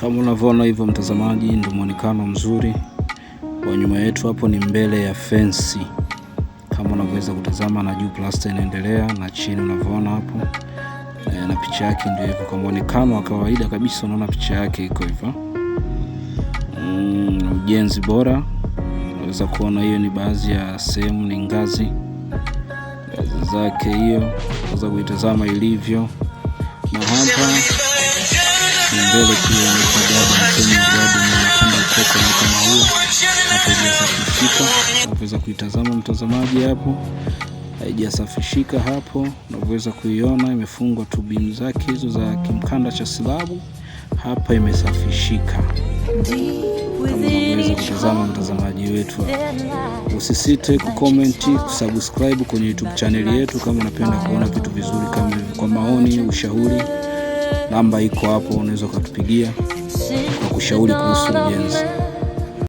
Kama unavyoona hivyo mtazamaji, ndio muonekano mzuri wa nyuma yetu. Hapo ni mbele ya fence kama unavyoweza kutazama, na juu plaster inaendelea, na chini unavyoona hapo na picha yake ndio hivyo. Kwa muonekano wa kawaida kabisa unaona picha yake iko hivyo. Ujenzi bora, unaweza kuona hiyo ni baadhi ya sehemu, ni ngazi zake hiyo, unaweza kuitazama ilivyo. Na hapa mbele pia ni kama hiyo hapo haijasafishika. Unaweza kuitazama mtazamaji, hapo haijasafishika. Hapo unaweza kuiona imefungwa tu beam zake hizo za kimkanda cha silabu. Hapa imesafishika kama unaweza kutazama mtazamaji wetu. Usisite kucomment, kusubscribe kwenye YouTube channel yetu kama unapenda kuona vitu vizuri kama hivi. Kwa maoni, ushauri, namba iko hapo, unaweza kutupigia kwa kushauri kuhusu ujenzi.